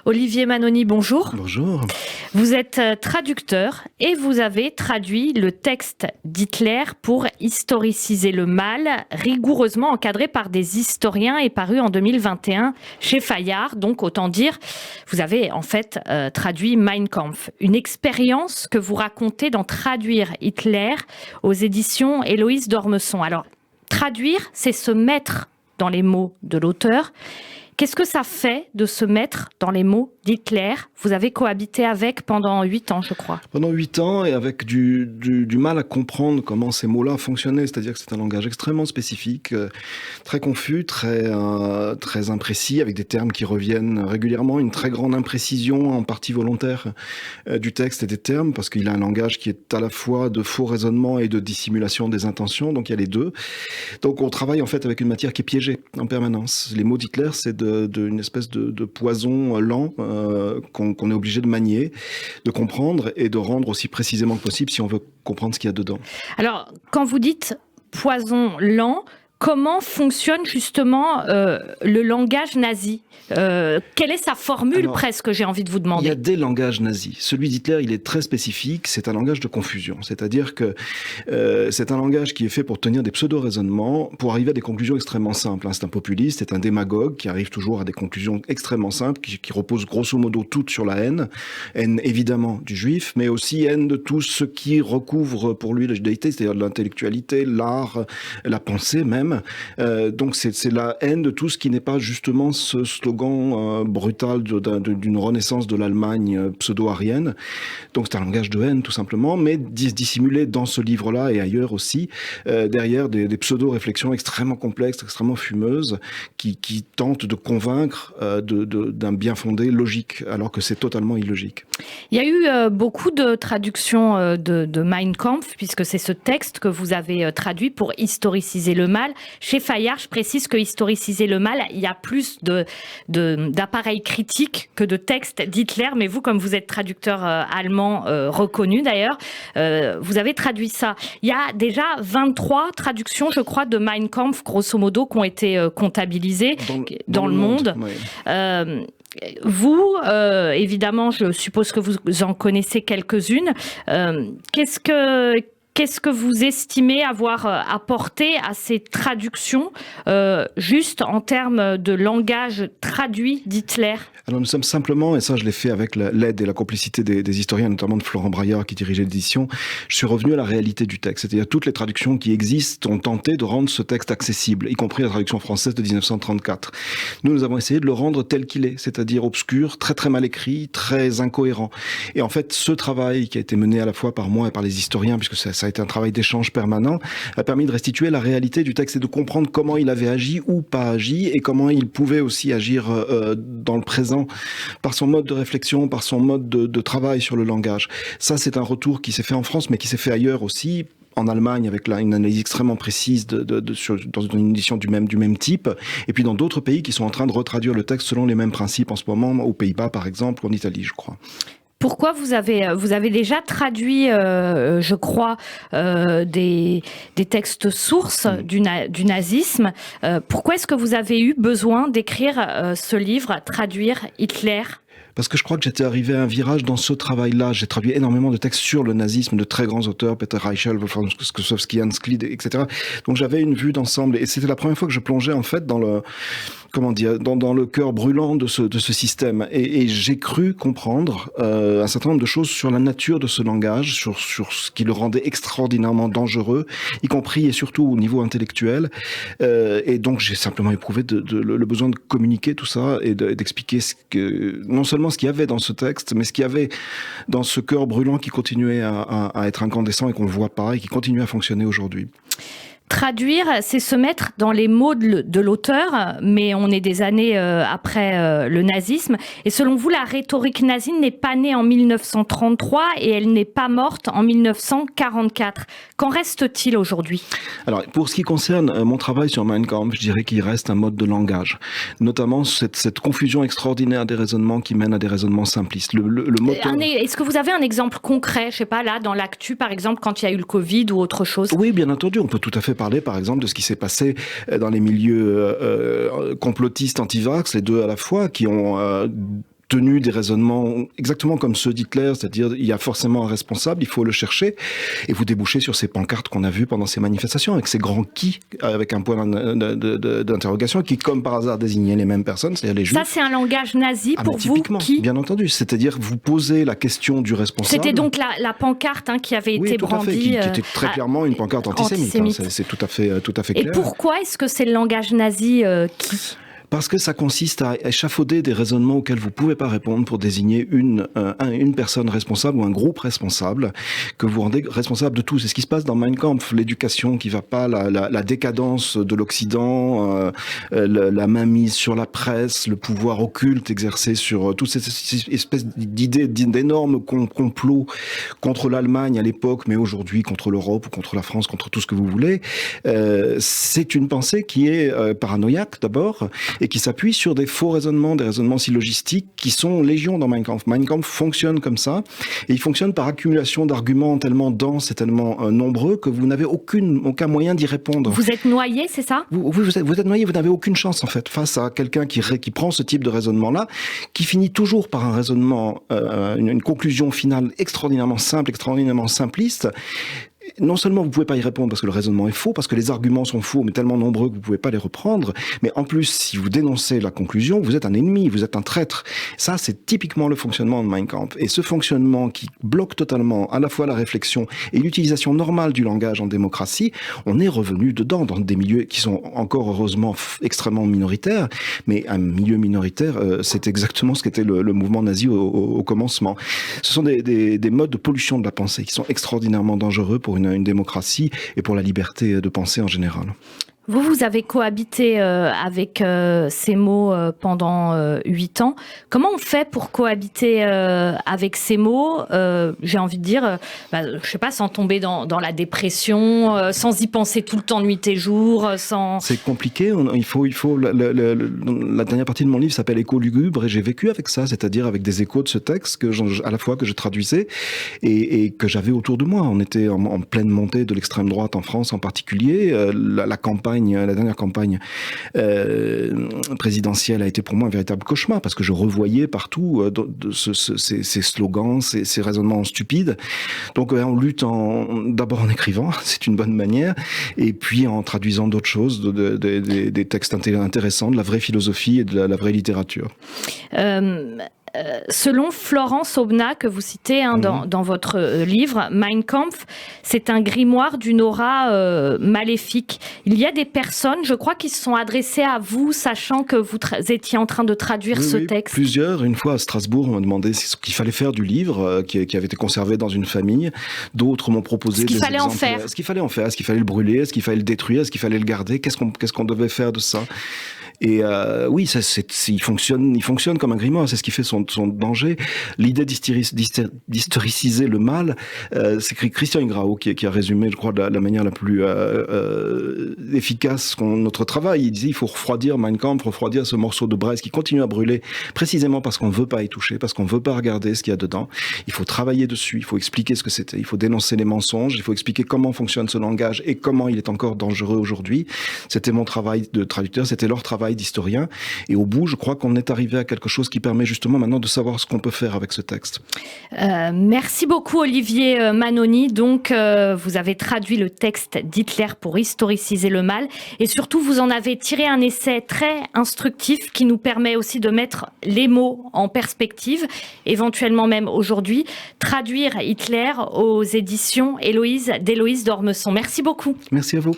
Olivier Manoni, bonjour. Bonjour. Vous êtes traducteur et vous avez traduit le texte d'Hitler pour historiciser le mal, rigoureusement encadré par des historiens et paru en 2021 chez Fayard. Donc autant dire, vous avez en fait traduit Mein Kampf. Une expérience que vous racontez dans Traduire Hitler aux éditions Héloïse d'Ormesson. Alors, traduire, c'est se mettre dans les mots de l'auteur. Qu'est-ce que ça fait de se mettre dans les mots d'Hitler ? Vous avez cohabité avec pendant 8 ans, je crois. Pendant 8 ans, et avec du mal à comprendre comment ces mots-là fonctionnaient. C'est-à-dire que c'est un langage extrêmement spécifique, très confus, très imprécis, avec des termes qui reviennent régulièrement, une très grande imprécision, en partie volontaire, du texte et des termes, parce qu'il a un langage qui est à la fois de faux raisonnement et de dissimulation des intentions, donc il y a les deux. Donc on travaille en fait avec une matière qui est piégée en permanence. Les mots d'Hitler, c'est une espèce de poison lent qu'on est obligé de manier, de comprendre et de rendre aussi précisément que possible si on veut comprendre ce qu'il y a dedans. Alors, quand vous dites poison lent, comment fonctionne justement le langage nazi ? Quelle est sa formule presque, j'ai envie de vous demander ? Il y a des langages nazis. Celui d'Hitler, il est très spécifique, c'est un langage de confusion. C'est-à-dire que c'est un langage qui est fait pour tenir des pseudo-raisonnements, pour arriver à des conclusions extrêmement simples. C'est un populiste, c'est un démagogue qui arrive toujours à des conclusions extrêmement simples, qui reposent grosso modo toutes sur la haine. Haine évidemment du juif, mais aussi haine de tout ce qui recouvre pour lui la judaïté, c'est-à-dire de l'intellectualité, l'art, la pensée même. Donc c'est la haine de tout ce qui n'est pas justement ce slogan brutal d'une renaissance de l'Allemagne pseudo-arienne. Donc c'est un langage de haine tout simplement, mais dissimulé dans ce livre-là et ailleurs aussi, derrière des pseudo-réflexions extrêmement complexes, extrêmement fumeuses, qui tentent de convaincre d'un bien fondé logique, alors que c'est totalement illogique. Il y a eu beaucoup de traductions de Mein Kampf, puisque c'est ce texte que vous avez traduit pour historiciser le mal. Chez Fayard, je précise que historiciser le mal, il y a plus d'appareils critiques que de textes d'Hitler, mais vous, comme vous êtes traducteur allemand reconnu d'ailleurs, vous avez traduit ça. Il y a déjà 23 traductions, je crois, de Mein Kampf, grosso modo, qui ont été comptabilisées dans le monde. Oui. Vous, évidemment, je suppose que vous en connaissez quelques-unes. Qu'est-ce que vous estimez avoir apporté à ces traductions, juste en termes de langage traduit d'Hitler ? Alors nous sommes simplement, et ça je l'ai fait avec l'aide et la complicité des historiens, notamment de Florent Braillard qui dirigeait l'édition, je suis revenu à la réalité du texte. C'est-à-dire toutes les traductions qui existent ont tenté de rendre ce texte accessible, y compris la traduction française de 1934. Nous avons essayé de le rendre tel qu'il est, c'est-à-dire obscur, très très mal écrit, très incohérent. Et en fait, ce travail qui a été mené à la fois par moi et par les historiens, puisque ça a été un travail d'échange permanent, a permis de restituer la réalité du texte et de comprendre comment il avait agi ou pas agi, et comment il pouvait aussi agir dans le présent, par son mode de réflexion, par son mode de travail sur le langage. Ça, c'est un retour qui s'est fait en France, mais qui s'est fait ailleurs aussi, en Allemagne, avec une analyse extrêmement précise dans une édition du même type, et puis dans d'autres pays qui sont en train de retraduire le texte selon les mêmes principes en ce moment, aux Pays-Bas par exemple, ou en Italie, je crois. Pourquoi vous avez déjà traduit, je crois, des textes sources du nazisme. Pourquoi est-ce que vous avez eu besoin d'écrire ce livre, Traduire Hitler ? Parce que je crois que j'étais arrivé à un virage dans ce travail-là. J'ai traduit énormément de textes sur le nazisme de très grands auteurs, Peter Reichel, Wolfgang Skosowski, Hans Klid, etc. Donc j'avais une vue d'ensemble. Et c'était la première fois que je plongeais en fait dans le cœur brûlant de ce système. Et j'ai cru comprendre un certain nombre de choses sur la nature de ce langage, sur ce qui le rendait extraordinairement dangereux, y compris et surtout au niveau intellectuel. Et donc j'ai simplement éprouvé le besoin de communiquer tout ça et d'expliquer non seulement ce qu'il y avait dans ce texte, mais ce qu'il y avait dans ce cœur brûlant qui continuait à être incandescent et qu'on ne voit pas et qui continue à fonctionner aujourd'hui. Traduire, c'est se mettre dans les mots de l'auteur, mais on est des années après le nazisme. Et selon vous, la rhétorique nazie n'est pas née en 1933 et elle n'est pas morte en 1944. Qu'en reste-t-il aujourd'hui ? Alors, pour ce qui concerne mon travail sur Mein Kampf, je dirais qu'il reste un mode de langage. Notamment cette confusion extraordinaire des raisonnements qui mènent à des raisonnements simplistes. Est-ce que vous avez un exemple concret, je sais pas, là, dans l'actu, par exemple, quand il y a eu le Covid ou autre chose ? Oui, bien entendu, on peut tout à fait parler, par exemple, de ce qui s'est passé dans les milieux complotistes anti-vax, les deux à la fois, qui ont tenu des raisonnements exactement comme ceux d'Hitler, c'est-à-dire il y a forcément un responsable, il faut le chercher, et vous débouchez sur ces pancartes qu'on a vues pendant ces manifestations, avec ces grands qui, avec un point d'interrogation, qui comme par hasard désignaient les mêmes personnes, c'est-à-dire les juifs. Ça, c'est un langage nazi pour vous qui... Bien entendu, c'est-à-dire vous posez la question du responsable. C'était donc la pancarte qui avait été brandie. Qui était très clairement une pancarte antisémite. C'est tout à fait clair. Et pourquoi est-ce que c'est le langage nazi qui... Parce que ça consiste à échafauder des raisonnements auxquels vous ne pouvez pas répondre pour désigner une personne responsable ou un groupe responsable que vous rendez responsable de tout. C'est ce qui se passe dans Mein Kampf, l'éducation qui ne va pas, la décadence de l'Occident, la mainmise sur la presse, le pouvoir occulte exercé sur toutes ces espèces d'idées d'énormes complots contre l'Allemagne à l'époque, mais aujourd'hui contre l'Europe ou contre la France, contre tout ce que vous voulez. C'est une pensée qui est paranoïaque d'abord, et qui s'appuie sur des faux raisonnements, des raisonnements syllogistiques qui sont légion dans Mein Kampf. Mein Kampf fonctionne comme ça, et il fonctionne par accumulation d'arguments tellement denses et tellement nombreux que vous n'avez aucun moyen d'y répondre. Vous êtes noyé, c'est ça ? Vous êtes noyé, vous n'avez aucune chance en fait, face à quelqu'un qui prend ce type de raisonnement-là, qui finit toujours par un raisonnement, une conclusion finale extraordinairement simple, extraordinairement simpliste. Non seulement vous ne pouvez pas y répondre parce que le raisonnement est faux, parce que les arguments sont faux, mais tellement nombreux que vous ne pouvez pas les reprendre, mais en plus, si vous dénoncez la conclusion, vous êtes un ennemi, vous êtes un traître. Ça, c'est typiquement le fonctionnement de Mein Kampf. Et ce fonctionnement qui bloque totalement à la fois la réflexion et l'utilisation normale du langage en démocratie, on est revenu dedans, dans des milieux qui sont encore heureusement extrêmement minoritaires, mais un milieu minoritaire, c'est exactement ce qu'était le mouvement nazi au commencement. Ce sont des modes de pollution de la pensée qui sont extraordinairement dangereux pour une démocratie et pour la liberté de penser en général. Vous avez cohabité avec ces mots pendant 8 ans. Comment on fait pour cohabiter avec ces mots j'ai envie de dire, je sais pas, sans tomber dans la dépression, sans y penser tout le temps, nuit et jour, sans... C'est compliqué. La dernière partie de mon livre s'appelle Écho lugubre et j'ai vécu avec ça, c'est-à-dire avec des échos de ce texte à la fois que je traduisais et que j'avais autour de moi. On était en pleine montée de l'extrême droite en France en particulier. La dernière campagne présidentielle a été pour moi un véritable cauchemar parce que je revoyais partout ces slogans, ces raisonnements stupides. Donc on lutte d'abord en écrivant, c'est une bonne manière, et puis en traduisant d'autres choses, des textes intéressants, de la vraie philosophie et de la vraie littérature. Selon Florence Aubenas, que vous citez dans votre livre, Mein Kampf, c'est un grimoire d'une aura maléfique. Il y a des personnes, je crois, qui se sont adressées à vous, sachant que vous étiez en train de traduire ce texte. Plusieurs. Une fois à Strasbourg, on m'a demandé ce qu'il fallait faire du livre, qui avait été conservé dans une famille. D'autres m'ont proposé ce qu'il fallait en faire. Ce qu'il fallait en faire. Est-ce qu'il fallait le brûler? Est-ce qu'il fallait le détruire? Est-ce qu'il fallait le garder? Qu'est-ce qu'on devait faire de ça? Et oui, il fonctionne comme un grimoire, c'est ce qui fait son danger. L'idée d'historiciser le mal, c'est Christian Ingrao qui a résumé, je crois, de la manière la plus efficace notre travail. Il disait il faut refroidir Mein Kampf, refroidir ce morceau de braise qui continue à brûler, précisément parce qu'on ne veut pas y toucher, parce qu'on ne veut pas regarder ce qu'il y a dedans. Il faut travailler dessus, il faut expliquer ce que c'était, il faut dénoncer les mensonges, il faut expliquer comment fonctionne ce langage et comment il est encore dangereux aujourd'hui. C'était mon travail de traducteur, c'était leur travail d'historien, et au bout, je crois qu'on est arrivé à quelque chose qui permet justement maintenant de savoir ce qu'on peut faire avec ce texte. Merci beaucoup Olivier Manoni. Donc, vous avez traduit le texte d'Hitler pour historiciser le mal, et surtout vous en avez tiré un essai très instructif qui nous permet aussi de mettre les mots en perspective, éventuellement même aujourd'hui, traduire Hitler aux éditions d'Héloïse d'Ormesson. Merci beaucoup. Merci à vous.